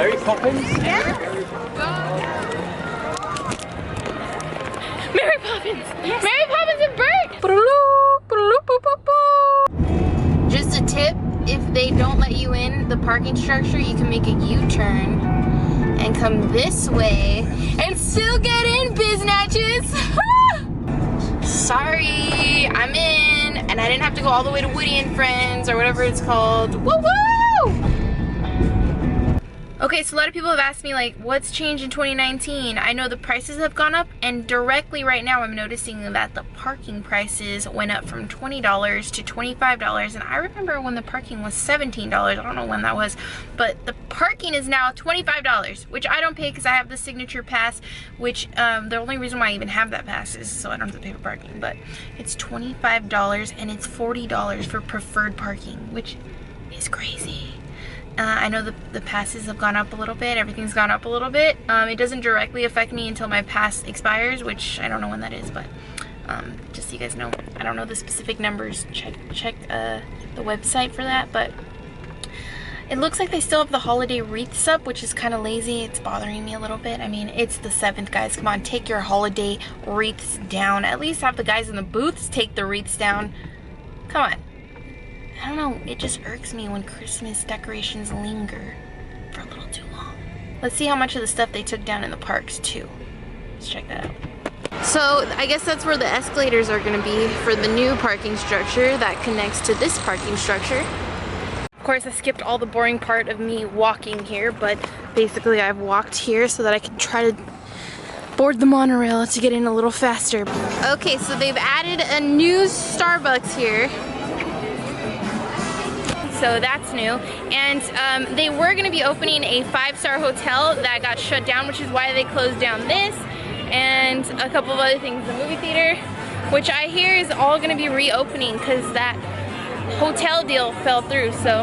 Mary Poppins? Yeah. Mary Poppins! Yes. Mary Poppins and Bert! Just a tip, if they don't let you in the parking structure, you can make a U-turn and come this way and still get in, biznatches! Sorry, I'm in, and I didn't have to go all the way to Woody and Friends or whatever it's called. Woo woo! Okay, so a lot of people have asked me, like, what's changed in 2019? I know the prices have gone up, and directly right now I'm noticing that the parking prices went up from $20 to $25, and I remember when the parking was $17. I don't know when that was, but the parking is now $25, which I don't pay because I have the signature pass, which the only reason why I even have that pass is so I don't have to pay for parking, but it's $25 and it's $40 for preferred parking, which is crazy. I know the passes have gone up a little bit, everything's gone up a little bit. It doesn't directly affect me until my pass expires, which I don't know when that is, but just so you guys know, I don't know the specific numbers. Check the website for that, but it looks like they still have the holiday wreaths up, which is kind of lazy. It's bothering me a little bit. I mean, it's the 7th, guys. Come on, take your holiday wreaths down. At least have the guys in the booths take the wreaths down. Come on. I don't know, it just irks me when Christmas decorations linger for a little too long. Let's see how much of the stuff they took down in the parks too. Let's check that out. So I guess that's where the escalators are gonna be for the new parking structure that connects to this parking structure. Of course, I skipped all the boring part of me walking here, but basically I've walked here so that I can try to board the monorail to get in a little faster. Okay, so they've added a new Starbucks here. So that's new, and they were going to be opening a 5-star hotel that got shut down, which is why they closed down this and a couple of other things. The movie theater, which I hear is all going to be reopening because that hotel deal fell through. So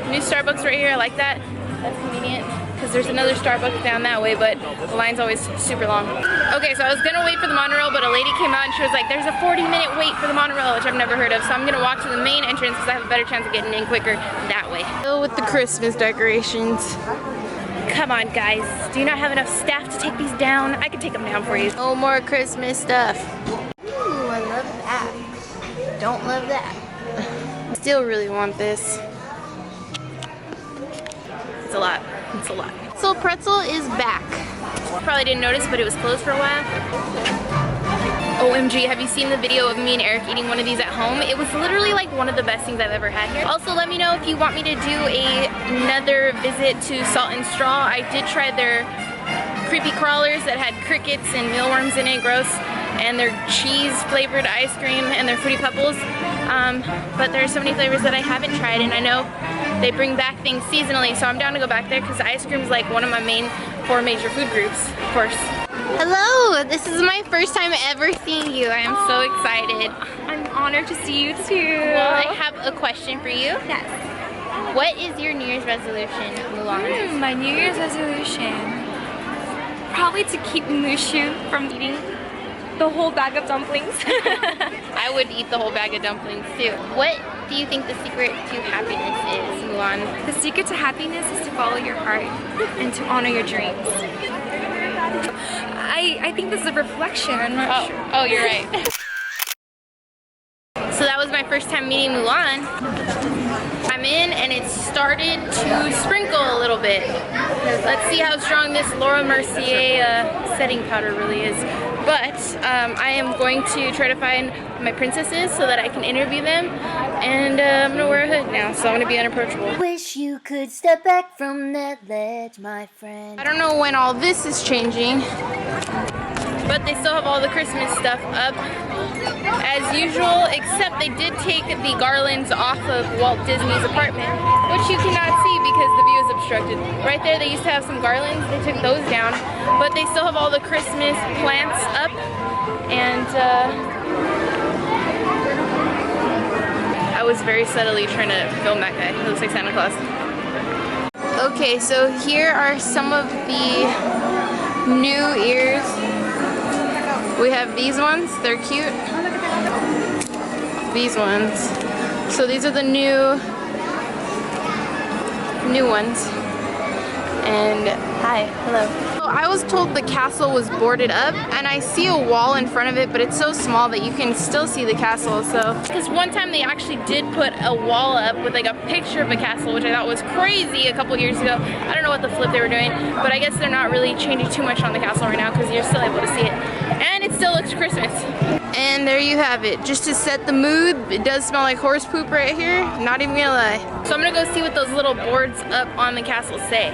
new Starbucks right here, I like that. That's convenient because there's another Starbucks down that way, but the line's always super long. Okay, so I was gonna wait for the monorail, but a lady came out and she was like, there's a 40-minute wait for the monorail, which I've never heard of, so I'm gonna walk to the main entrance because I have a better chance of getting in quicker that way. Still with the Christmas decorations. Come on, guys. Do you not have enough staff to take these down? I can take them down for you. No more Christmas stuff. Ooh, I love that. Don't love that. Still really want this. It's a lot. It's a lot. So pretzel is back. Probably didn't notice, but it was closed for a while. OMG, have you seen the video of me and Eric eating one of these at home? It was literally like one of the best things I've ever had here. Also, let me know if you want me to do another visit to Salt and Straw. I did try their creepy crawlers that had crickets and mealworms in it, gross, and their cheese flavored ice cream and their Fruity Pebbles. But there are so many flavors that I haven't tried, and I know they bring back things seasonally, so I'm down to go back there because ice cream is like one of my main 4 major food groups, of course. Hello, this is my first time ever seeing you. I am so excited. I'm honored to see you too. Well, I have a question for you. Yes. What is your New Year's resolution, Mulan? My New Year's resolution, probably to keep Mushu from eating the whole bag of dumplings. I would eat the whole bag of dumplings too. What do you think the secret to happiness is, Mulan? The secret to happiness is to follow your heart and to honor your dreams. I think this is a reflection. I'm not sure. Oh, you're right. So that was my first time meeting Mulan. I'm in and it started to sprinkle a little bit. Let's see how strong this Laura Mercier setting powder really is. But I am going to try to find my princesses so that I can interview them. And I'm gonna wear a hood now, so I'm gonna be unapproachable. Wish you could step back from that ledge, my friend. I don't know when all this is changing, but they still have all the Christmas stuff up as usual, except they did take the garlands off of Walt Disney's apartment, which you cannot see because the view is obstructed. Right there they used to have some garlands, they took those down, but they still have all the Christmas plants up, and I was very subtly trying to film that guy. He looks like Santa Claus. Okay, so here are some of the new ears. We have these ones, they're cute. These ones. So these are the new ones. And hi, hello. So I was told the castle was boarded up, and I see a wall in front of it, but it's so small that you can still see the castle. So, because one time they actually did put a wall up with like a picture of a castle, which I thought was crazy a couple years ago. I don't know what the flip they were doing, but I guess they're not really changing too much on the castle right now because you're still able to see it. And it still looks Christmas. And there you have it. Just to set the mood, it does smell like horse poop right here. Not even gonna lie. So I'm gonna go see what those little boards up on the castle say.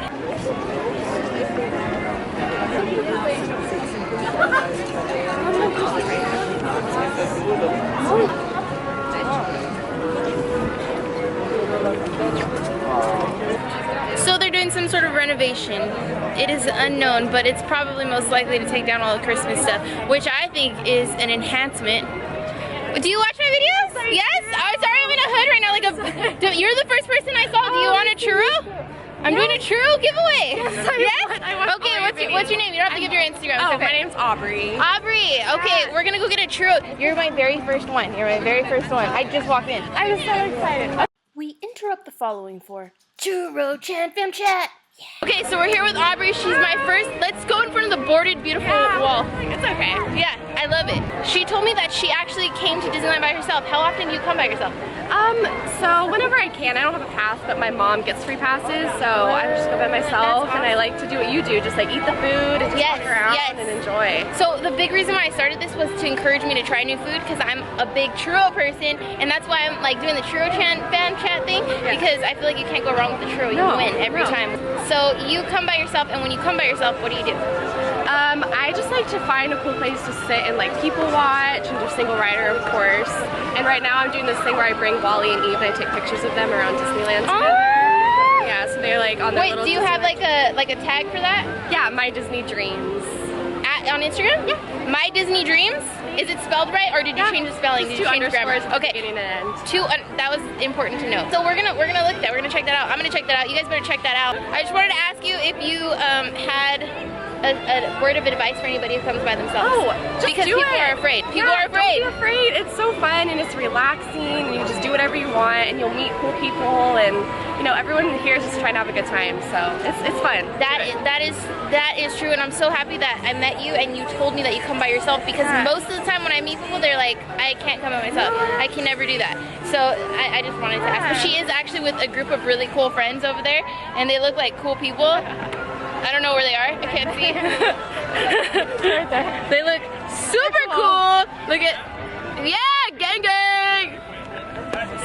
So they're doing some sort of renovation. It is unknown, but it's probably most likely to take down all the Christmas stuff, which I think is an enhancement. Do you watch my videos? Yes? I'm sorry, I'm in a hood right now. You're the first person I saw. Do you want a churro? I'm doing a churro giveaway. Yes? Okay, what's your name? You don't have to give your Instagram. Oh, okay. My name's Aubrey. Aubrey, okay, we're gonna go get a churro. You're my very first one. You're my very first one. I just walked in. I'm so excited. We interrupt the following for Churro Chan Fam Chat. Okay, so we're here with Aubrey. She's my first. Let's go in front of the boarded, beautiful wall. It's okay. Yeah, I love it. She told me that she actually came to Disneyland by herself. How often do you come by yourself? So whenever I can, I don't have a pass, but my mom gets free passes, so I just go by myself, and I like to do what you do, just like eat the food and just walk around and enjoy. So the big reason why I started this was to encourage me to try new food, because I'm a big churro person, and that's why I'm like doing the churro fan chat thing, because I feel like you can't go wrong with the churro. You win every time. So you come by yourself, and when you come by yourself, what do you do? I just like to find a cool place to sit and like people watch and do single rider, of course. And right now I'm doing this thing where I bring Wally and Eve and I take pictures of them around Disneyland together. Yeah, so they're like on their little do you have like a tag for that? Yeah, My Disney Dreams. On Instagram? Yeah. My Disney Dreams? Is it spelled right, or did you change the spelling? Did you change the grammar? Okay. Beginning and end. That was important to know. So we're gonna look at that. We're gonna check that out. I'm gonna check that out. You guys better check that out. I just wanted to ask you if you had a word of advice for anybody who comes by themselves. Oh, just because do people it. are afraid. People are afraid. Don't be afraid. It's so fun and it's relaxing. And you can just do whatever you want, and you'll meet cool people, and you know everyone here is just trying to have a good time. So it's fun. That is true, and I'm so happy that I met you and you told me that you come by yourself, because most of the time when I meet people, they're like, I can't come by myself. I can never do that. So I just wanted to ask. But she is actually with a group of really cool friends over there, and they look like cool people. I don't know where they are. I can't see. Right there. They look super cool. Look at, yeah, gang gang.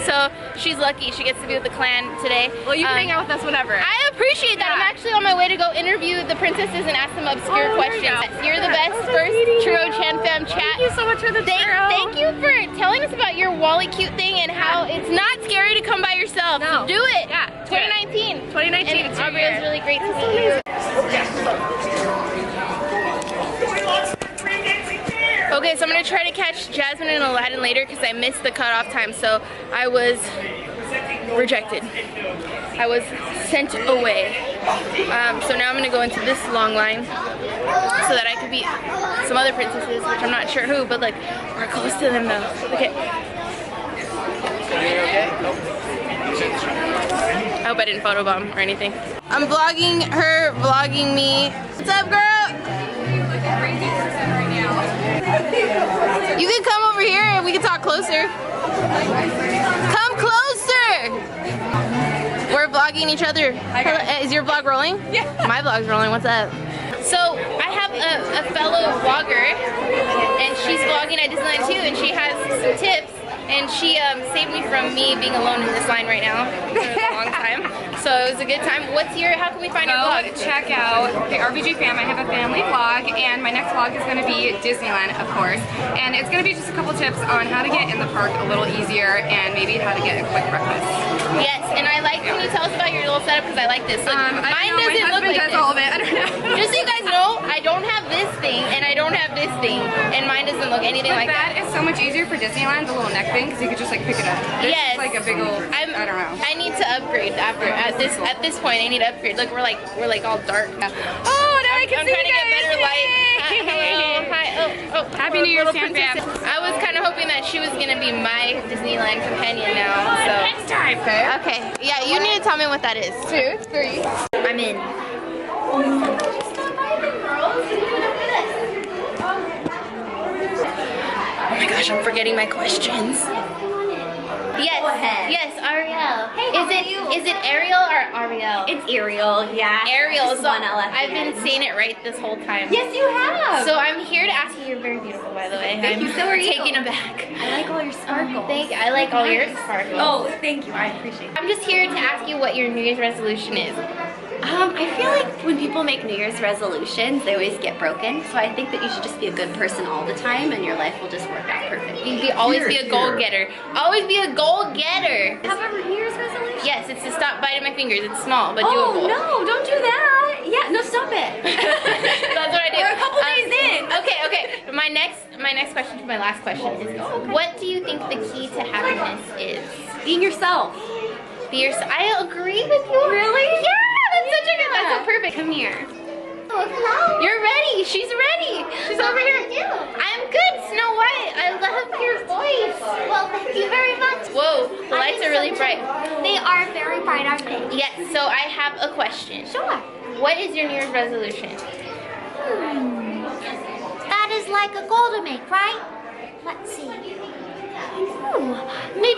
So she's lucky. She gets to be with the clan today. Well, you can hang out with us whenever. I appreciate that. I'm actually on my way to go interview the princesses and ask them obscure questions. You're the best first Churro Chan Fam chat. Thank you so much for the churro. Thank you for telling us about your Wally cute thing and how it's not scary to come by yourself. No. So do it. Yeah. 2019. 2019. And Aubrey, it was really great to meet you. Okay, so I'm gonna try to catch Jasmine and Aladdin later because I missed the cutoff time, so I was rejected. I was sent away. So now I'm gonna go into this long line so that I could meet some other princesses, which I'm not sure who, but like, we're close to them though. Okay. I hope I didn't photobomb or anything. I'm vlogging her, vlogging me. What's up, girl? You can come over here and we can talk closer. Come closer! We're vlogging each other. Hello, is your vlog rolling? Yeah. My vlog's rolling, what's up? So, I have a fellow vlogger, and she's vlogging at Disneyland too, and she has some tips. And she saved me from me being alone in this line right now for a long time. So it was a good time. How can we find your vlog? Check out the RBG fam. I have a family vlog, and my next vlog is going to be Disneyland, of course. And it's going to be just a couple tips on how to get in the park a little easier, and maybe how to get a quick breakfast. Yes, and I like when you tell us about your little setup, because I like this. Look, mine doesn't look like this. All of it. I don't know. Just so you guys know, I don't have this thing, and I don't have this thing, and mine doesn't look anything like that. That is so much easier for Disneyland, the little neck thing, because you could just like pick it up. This Yes. is like a big old, I don't know. I need to upgrade at this point. I need to upgrade. Look, we're like all dark. Oh, now I can I'm see trying to you get guys. better light. Hello, hi. Oh, Happy New Year, little Stan fam. princess. I was kind of hoping that she was gonna be my Disneyland companion now. So Next time, fair. okay, yeah, you need to tell me what that is. 2, 3. I'm in. Oh my gosh, I'm forgetting my questions. Yes, Ariel. Hey, is it Ariel or Ariel? It's Ariel, yeah. Ariel. Just So one L at the I've been end. saying it right this whole time. Yes, you have. So I'm here to ask you. You're very beautiful, by the way. Thank you, so are you. Taken aback. I like all your sparkles. I like all your sparkles. Oh, thank you. I appreciate it. I'm just here to ask you what your New Year's resolution is. I feel like when people make New Year's resolutions, they always get broken. So I think that you should just be a good person all the time, and your life will just work out perfectly. Always be a goal getter. Always be a goal getter. Have a New Year's resolution? Yes, it's to stop biting my fingers. It's small, but Oh doable. no! Don't do that. Yeah, no, stop it. That's what I do. We're a couple days in. Okay. My next question to my last question is, what do you think the key to happiness is? Being yourself. Be yourself. I agree with you. Really? Yeah, that's such a good. That's so perfect. Come here. Oh, hello. You're ready. She's ready. She's over here. I'm good, Snow White. I love your voice. Well, thank you very much. Whoa, the lights are really bright. They are very bright, aren't they? Yes, so I have a question. Sure. What is your New Year's resolution? That is like a goal to make, right? Let's see. Maybe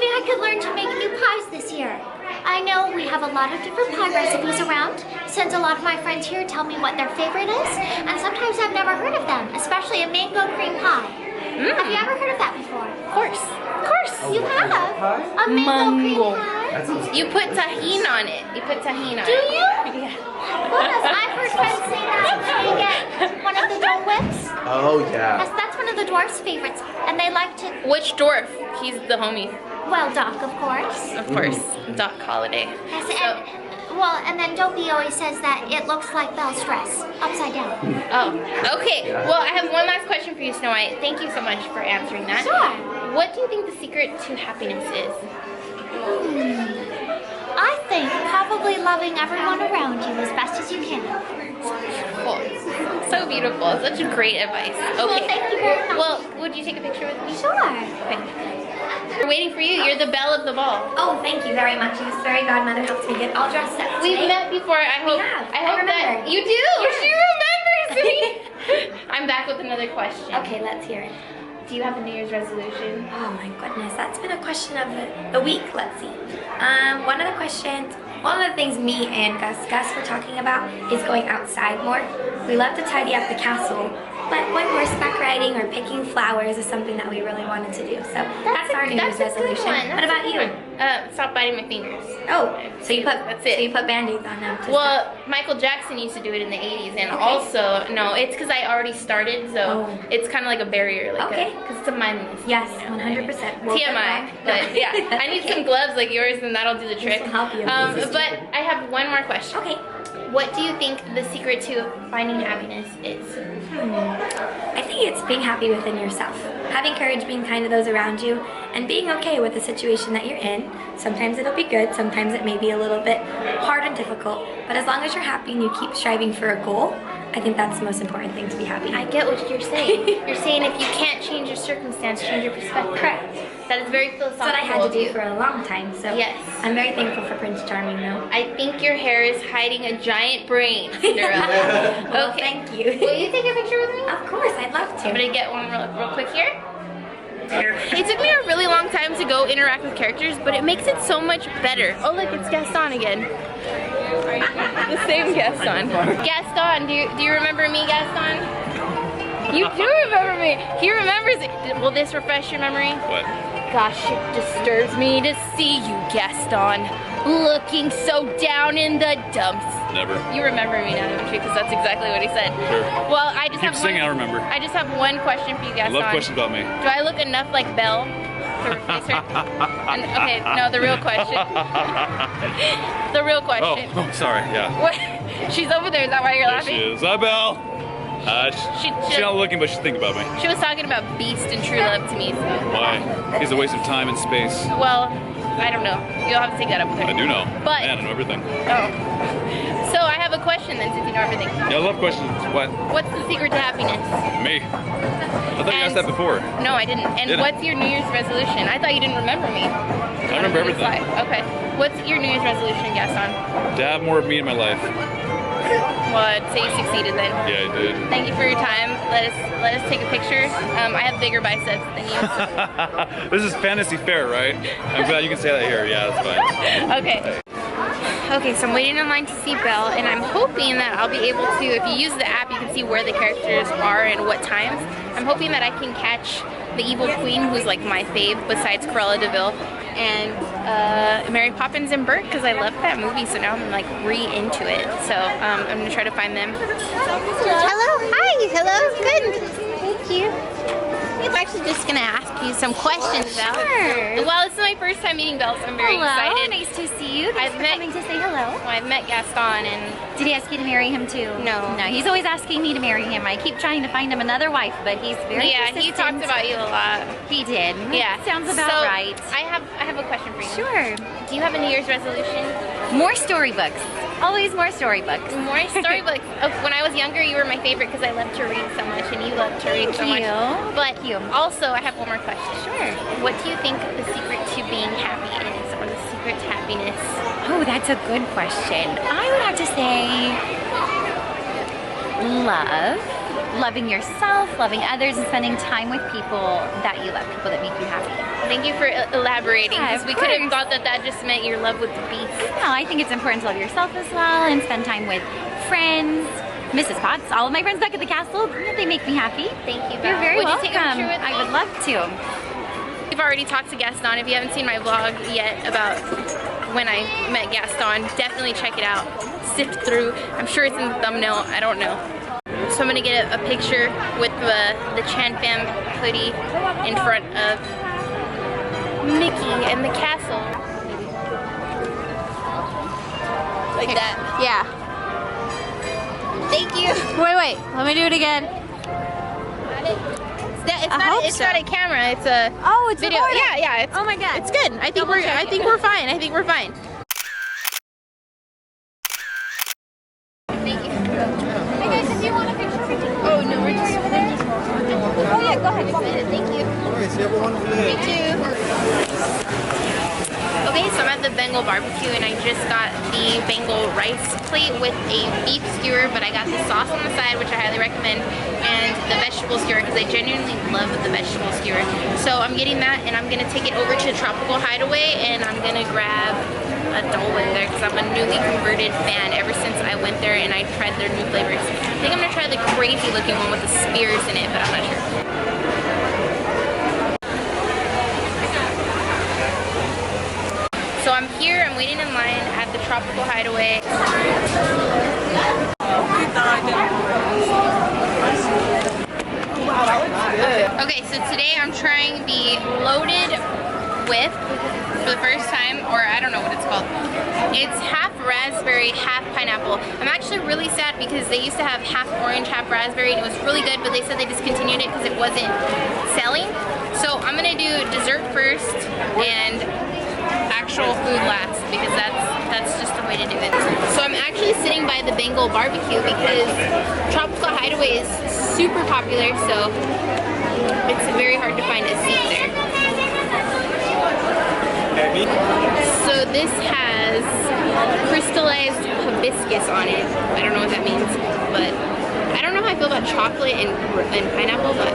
I could learn to make new pies this year. I know we have a lot of different pie recipes around, since a lot of my friends here tell me what their favorite is, and sometimes I've never heard of them, especially a mango cream pie. Have you ever heard of that before? Of course. You have? A mango cream pie? You put tahini on it. Do you? Yeah. Goodness, I've heard friends say that they get one of the Dole Whips. Oh, yeah. That's one of the dwarfs' favorites, and they like to, Which dwarf? He's the homie. well, Doc, of course. Of course. Doc Holliday. Yes, and then Dopey always says that it looks like Belle's dress, upside down. Oh, okay. Well, I have one last question for you, Snow White. Thank you so much for answering that. Sure. What do you think the secret to happiness is? I think probably loving everyone around you as best as you can. Cool. So beautiful. Such great advice. Well, Okay. thank you very much. Well, would you take a picture with me? Sure. Okay. We're waiting for you. You're the belle of the ball. Oh, thank you very much. This fairy godmother helps me get all dressed up. We've today. met before. I hope that remember. you do. Yes. She remembers me. I'm back with another question. Okay, let's hear it. Do you have a New Year's resolution? Oh my goodness, that's been a question of the week. Let's see. One of the things me and Gus were talking about is going outside more. We love to tidy up the castle, but going horseback riding or picking flowers is something that we really wanted to do. So that's our New Year's resolution. What about you? Stop biting my fingers. Oh, so you put That's it. So you put band-aids on them. Well, Michael Jackson used to do it in the 80s, and also, no, it's because I already started, so it's kind of like a barrier, like because it's a mindless. Yes, you know, 100%. TMI, but yeah, I need some gloves like yours, and that'll do the trick. will help you. But I have one more question. Okay. What do you think the secret to finding happiness is? I think it's being happy within yourself. Having courage, being kind to those around you, and being okay with the situation that you're in. Sometimes it'll be good, sometimes it may be a little bit hard and difficult, but as long as you're happy and you keep striving for a goal, I think that's the most important thing, to be happy. I get what you're saying. You're saying if you can't change your circumstance, change your perspective. Correct. That is very philosophical. That's what I had to of do you. for a long time, so Yes. I'm very thankful for Prince Charming, though. I think your hair is hiding a giant brain, Cinderella. Well, Okay. thank you. Will you take a picture with me? Of course, I'd love I'm to. gonna get one real quick here. It took me a really long time to go interact with characters, but it makes it so much better. Oh look, it's Gaston again. The same Gaston. Gaston, do you remember me, Gaston? You do remember me. He remembers it. Will this refresh your memory? What? Gosh, it disturbs me to see you, Gaston, looking so down in the dumps. Never. You remember me now, don't you? Because that's exactly what he said. Sure. Well, I just Keep have singing, one, I remember. I just have one question for you, I Gaston. love questions about me. Do I look enough like Belle to replace her? Okay, no, the real question. The real question. Oh, sorry, yeah. What? She's over there. Is that why you're There laughing? she is. Hi, Belle. She's not looking, but she's thinking about me. She was talking about Beast and True Love to me. So. Why? He's a waste of time and space. Well, I don't know. You'll have to take that up with her. I do know. But- Man, I know everything. Oh. So I have a question then, since you know everything. Yeah, I love questions. What? What's the secret to happiness? Me? I thought you asked that before. No, I didn't. And Didn't. what's your New Year's resolution? I thought you didn't remember me. I remember everything. Okay. What's your New Year's resolution, Gaston? To have more of me in my life. Well, I'd say you succeeded then. Yeah, I did. Thank you for your time. Let us take a picture. I have bigger biceps than you. This is Fantasy Fair, right? I'm glad you can say that here. Yeah, that's fine. Okay. Okay, so I'm waiting in line to see Belle, and I'm hoping that I'll be able to, if you use the app, you can see where the characters are and what times. I'm hoping that I can catch the evil queen, who's like my fave, besides Cruella de Vil, and Mary Poppins and Bert, because I love that movie, so now I'm like re-into it. So I'm gonna try to find them. Hello, hi, hello, good, thank you. I'm actually just gonna ask you some questions about. Sure. Well, this is my first time meeting Belle, so I'm very excited. Nice to see you. Thanks for coming to say hello. I've met Gaston, and did he ask you to marry him too? No. No, he's always asking me to marry him. I keep trying to find him another wife, but he's very persistent. He talked about you a lot. He did. Yeah. Sounds about right. I have a question for you. Sure. Do you have a New Year's resolution? More storybooks. Always more storybooks. More storybooks. When I was younger, you were my favorite because I loved to read so much, and you love to read so much. But also, I have one more question. Sure. What do you think the secret to being happy is, or the secret to happiness? Oh, that's a good question. I would have to say love. Loving yourself, loving others, and spending time with people that you love, people that make you happy. Thank you for elaborating, Yeah, because we could have thought that that just meant your love with the beats. No, I think it's important to love yourself as well and spend time with friends. Mrs. Potts, all of my friends back at the castle, they make me happy. Thank you, You're Val. very Would welcome. you take a picture with me? I would love to. We've already talked to Gaston. If you haven't seen my vlog yet about when I met Gaston, definitely check it out. Sift through. I'm sure it's in the thumbnail. I don't know. So I'm gonna get a picture with the Chan Fam hoodie in front of Mickey and the castle. Like that. Yeah. Thank you. Wait, let me do it again. It's not a camera. It's a It's video. recording. Yeah. Oh my god. It's good. I think we're fine. I think we're fine. Thank you. Hey guys, if you want a picture with you. Oh no, we're just. Oh yeah, go ahead. Thank you. Alright, so you have a wonderful day. You too. Okay, so I'm at the Bengal barbecue and I just got the Bengal rice plate with a beef skewer, but I got the sauce on the side, which I highly recommend, and the vegetable skewer because I genuinely love the vegetable skewer. So I'm getting that and I'm gonna take it over to Tropical Hideaway and I'm gonna grab a Dole Whip there because I'm a newly converted fan ever since I went there and I tried their new flavors. I think I'm gonna try the crazy looking one with the spears in it, but I'm not sure. So I'm here, I'm waiting in line at the Tropical Hideaway. Okay, so today I'm trying the loaded whip for the first time, or I don't know what it's called. It's half raspberry, half pineapple. I'm actually really sad because they used to have half orange, half raspberry, and it was really good, but they said they discontinued it because it wasn't selling. So I'm gonna do dessert first and actual food last because that's just the way to do it. So I'm actually sitting by the Bengal barbecue because Tropical Hideaway is super popular, so it's very hard to find a seat there. So this has crystallized hibiscus on it. I don't know what that means, but I don't know how I feel about chocolate and pineapple, but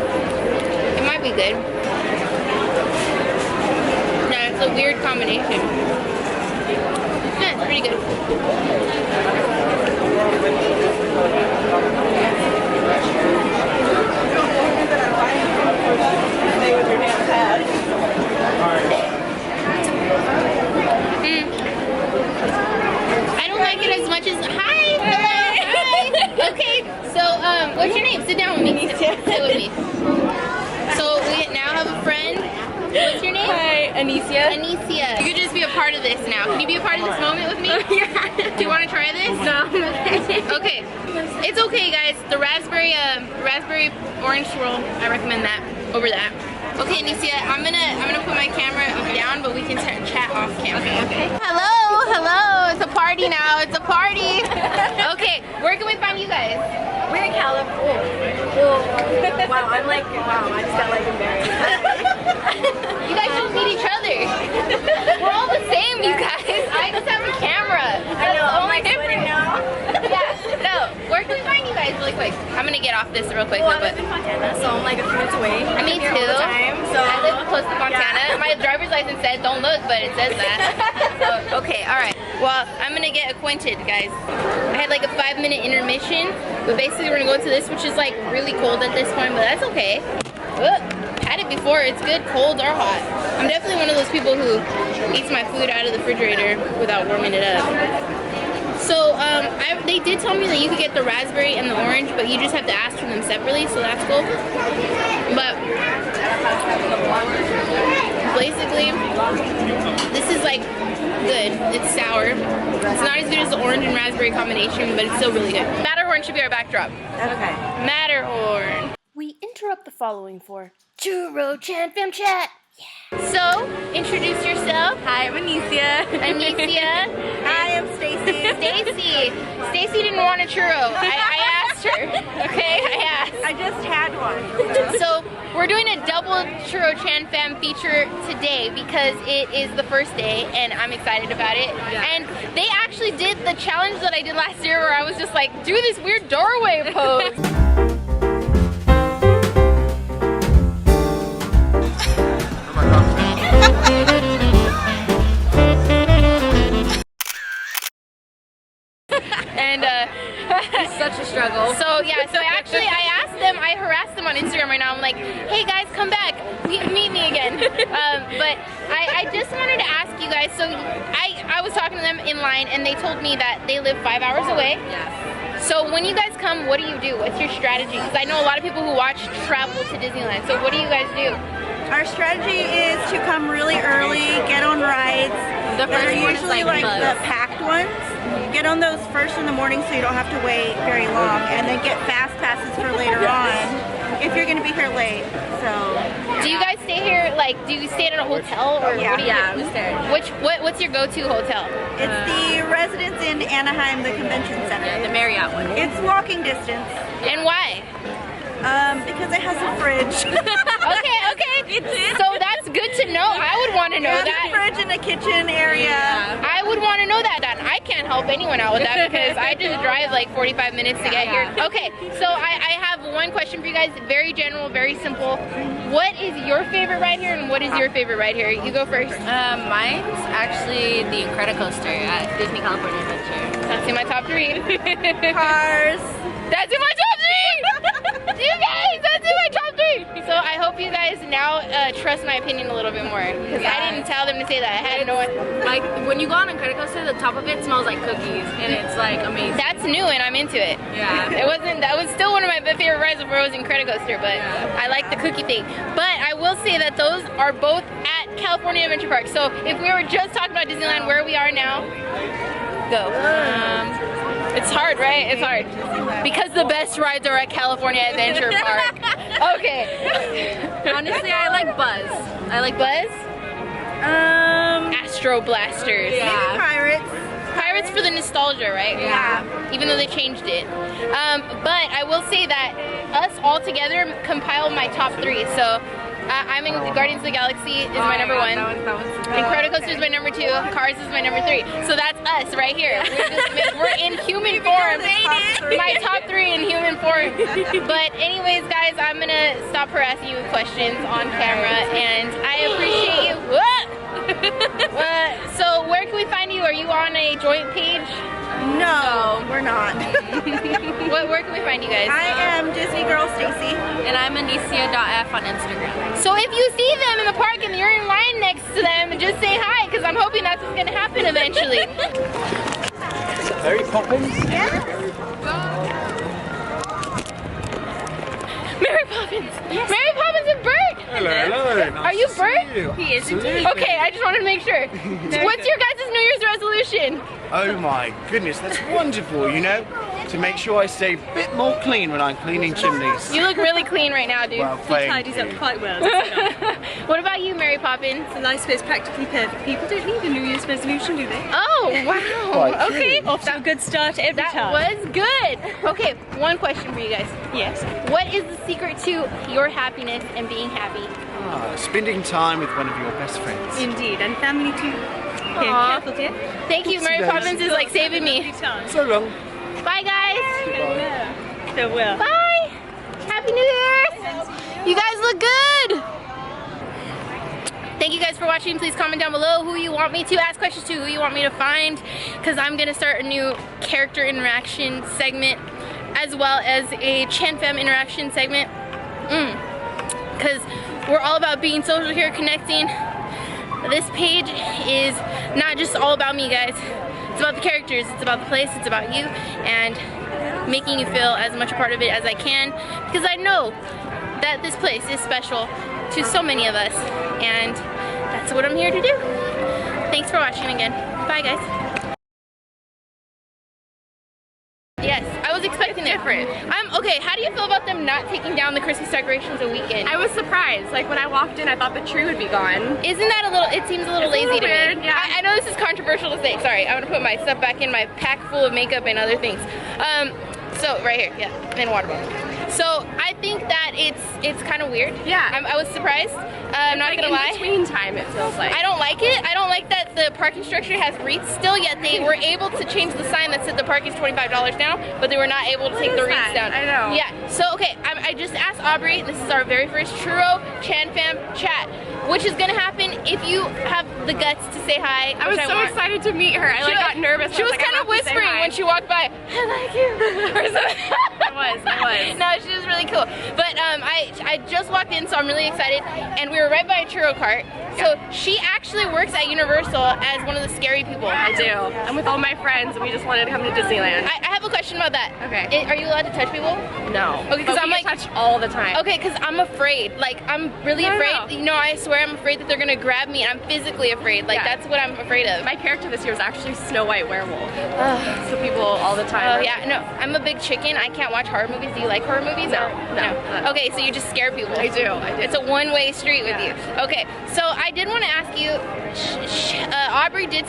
it might be good. It's a weird combination. Yeah, it's pretty good. I don't like it as much as hi. Hi. Okay, so what's your name? Sit down with me. Sit with me. So we now have a friend. What's your name? Hi, Anicia. Anicia. You could just be a part of this now. Can you be a part of this moment with me? Yeah. Do you want to try this? No. Okay. It's okay, guys. The raspberry orange swirl, I recommend that over that. Okay, Anicia, I'm gonna put my camera down, but we can chat off camera. Okay. Hello. It's a party now. It's a party. Okay. Where can we find you guys? We're in California. Wow, I just got like embarrassed. You guys should meet each other. We're all the same, you guys. I just have a camera. I know, That's I'm only like different now. Yeah, no. off this real quick. Well, I live in Montana, so I'm like a few minutes away. Me too. All the time, so I live close to Montana. My driver's license said don't look, but it says that. So, okay, all right. Well, I'm gonna get acquainted, guys. I had like a 5-minute intermission, but basically we're gonna go into this, which is like really cold at this point, but that's okay. Had it before, it's good, cold or hot. I'm definitely one of those people who eats my food out of the refrigerator without warming it up. So they did tell me that you could get the raspberry and the orange, but you just have to ask for them separately, so that's cool. But basically, this is like good. It's sour. It's not as good as the orange and raspberry combination, but it's still really good. Matterhorn should be our backdrop. Okay. Matterhorn. We interrupt the following for Churro Chan Fam Chat. So, introduce yourself. Hi, I'm Anicia. Anicia. Hi, I'm Stacy. Stacy didn't want a churro. I asked her. Okay, I asked. I just had one. So we're doing a double Churro Chan Fam feature today because it is the first day and I'm excited about it. Yeah. And they actually did the challenge that I did last year where I was just like, do this weird doorway pose. And It's such a struggle. so yeah, so actually I harassed them on Instagram right now. I'm like, hey guys, come back, meet me again. But I just wanted to ask you guys, so I was talking to them in line and they told me that they live 5 hours away. Yes. So when you guys come, what do you do? What's your strategy? Because I know a lot of people who watch travel to Disneyland. So what do you guys do? Our strategy is to come really early, get on rides. The that first are one is usually like the packed ones. Get on those first in the morning so you don't have to wait very long, and then get fast passes for later on if you're going to be here late. So. Do you guys stay here? Like, do you stay at a hotel or what do you do? We stay. What's your go-to hotel? It's the Residence in Anaheim, the convention center. The Marriott one. It's walking distance. And why? Because it has a fridge. Okay. So that's good to know. I would want to know It has that. a fridge in the kitchen area. I would want to know that. I can't help anyone out with that because I just drive like 45 minutes to get here. Okay, so I have one question for you guys. Very general, very simple. What is your favorite ride here and what is your favorite ride here? You go first. Mine's actually the Incredicoaster at Disney California Adventure. That's in my top 3. Cars. That's in my top 3! You guys, that's in my top 3! So I hope you guys now trust my opinion a little bit more because I didn't tell them to say that. I had no idea. Like when you go on Incredicoaster, the top of it smells like cookies, and it's like amazing. That's new and I'm into it. Yeah. That was still one of my favorite rides before I was in Incredicoaster, but I like the cookie thing. But I will say that those are both at California Adventure Park. So if we were just talking about Disneyland, where we are now, go. It's hard, right? It's hard. Because the best rides are at California Adventure Park. Okay. Honestly, I like Buzz. I like Buzz? Astro Blasters. Yeah. Maybe Pirates. Pirates for the nostalgia, right? Yeah. Even though they changed it. But I will say that us all together compile my top 3. So I'm in Guardians of the Galaxy is my number 1. Incredicoaster is my number 2. Cars is my number 3. So that's us right here. We're in human form. My top 3 in human form. But anyways, guys, I'm gonna stop harassing you with questions on camera, and I appreciate you. So where can we find you? Are you on a joint page? No, we're not. Where can we find you guys? I am Disney Girl Stacy. And I'm Anicia.f on Instagram. So if you see them in the park and you're in line next to them, just say hi, because I'm hoping that's what's going to happen eventually. Mary Poppins? Mary Poppins! Yes. Mary Poppins and Bert! Hello. Are you Bert? He is indeed. Okay, I just wanted to make sure. What's your guys' New Year's resolution? Oh my goodness, that's wonderful, you know, to make sure I stay a bit more clean when I'm cleaning chimneys. You look really clean right now, dude. Well, thank Tidies up you. quite well. What about you, Mary Poppins? It's a nice bit practically perfect. People don't need a New Year's resolution, do they? Oh, wow. Quite Okay. Off to a good start every That time. was good. Okay, one question for you guys. Yes. What is the secret to your happiness and being happy? Spending time with one of your best friends. Indeed, and family too. Okay, Aw. careful, dear. Thank you, Mary Poppins is like saving me. So long. Bye, guys. Goodbye. So well. Bye. You guys look good. Thank you guys for watching. Please comment down below who you want me to ask questions to, who you want me to find, because I'm gonna start a new character interaction segment as well as a Chan Fam interaction segment. Because we're all about being social here, connecting. This page is not just all about me, guys. It's about the characters, it's about the place, it's about you, and making you feel as much a part of it as I can, because I know that this place is special to so many of us, and that's what I'm here to do. Thanks for watching again. Bye, guys. Yes, I was expecting different. Okay, how do you feel about them not taking down the Christmas decorations a weekend? I was surprised. Like when I walked in, I thought the tree would be gone. Isn't that a little, it seems a little lazy to weird, me. yeah. I know this is controversial to say. Sorry, I'm gonna put my stuff back in my pack full of makeup and other things. So right here, yeah, and water bottle. So I think that it's kind of weird. Yeah. I was surprised. I'm not gonna lie. In between time, it feels like. I don't like it. I don't like that the parking structure has wreaths still, yet they were able to change the sign that said the parking's $25 now, but they were not able to take the wreaths down. I know. Yeah. So okay, I just asked Aubrey. This is our very first Churro Chan Fam chat, which is gonna happen if you have the guts to say hi. I was so excited to meet her. I got nervous. She was kind of whispering when she walked by. I like you. Or something. I was. No, she was really cool. But I just walked in, so I'm really excited. And we were right by a churro cart. So she actually works at Universal as one of the scary people. I do. I'm with all my friends, and we just wanted to come to Disneyland. I have a question about that. Okay. Are you allowed to touch people? No. Okay, because I'm like touch all the time. Okay, because I'm afraid. Like I'm really afraid. You know, I swear I'm afraid that they're gonna grab me. I'm physically afraid. Like that's what I'm afraid of. My character this year was actually Snow White werewolf. So people all the time. Oh yeah, no. I'm a big chicken. I can't watch horror movies. Do you like horror movies? No. Okay, so you just scare people. I do. It's a one-way street with you. Okay, so I did want to ask you. Aubrey did.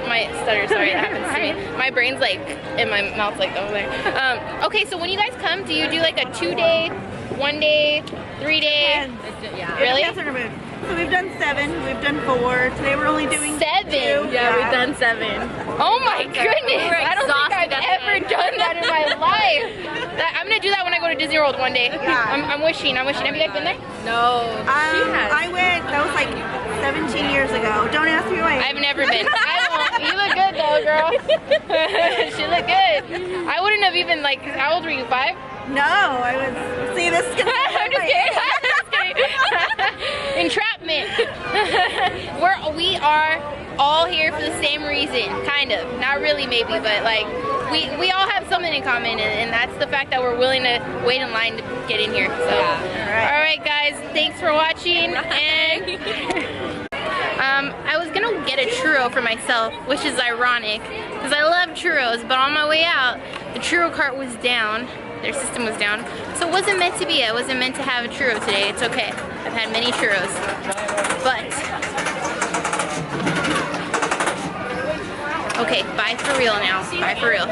My stutter. Sorry, that happens to me. My brain's like, and my mouth's like over there. Okay, so when you guys come, do you do like a 2-day, 1-day, 3-day? Yeah. Really? It depends on our mood. So we've done 7, we've done 4. Today we're only doing 7. 2. Yeah, we've done 7. Oh my goodness! I don't think I've ever done that in my life. I'm gonna do that when I go to Disney World one day. Yeah. I'm wishing. Have you guys been there? No. I went, that was like 17 years ago. Don't ask me why. I've never been. I won't. You look good though, girl. She looked good. I wouldn't have even like, how old were you, 5? No, I was, see this is gonna be I'm just kidding. I'm just kidding. Entrapment. We are all here for the same reason, kind of. Not really, maybe, but like we all have something in common, and that's the fact that we're willing to wait in line to get in here. So, all right, guys, thanks for watching. And I was gonna get a churro for myself, which is ironic because I love churros. But on my way out, the churro cart was down. Their system was down, so it wasn't meant to be. I wasn't meant to have a churro today. It's okay. I've had many churros, but okay. Bye for real now. Bye for real.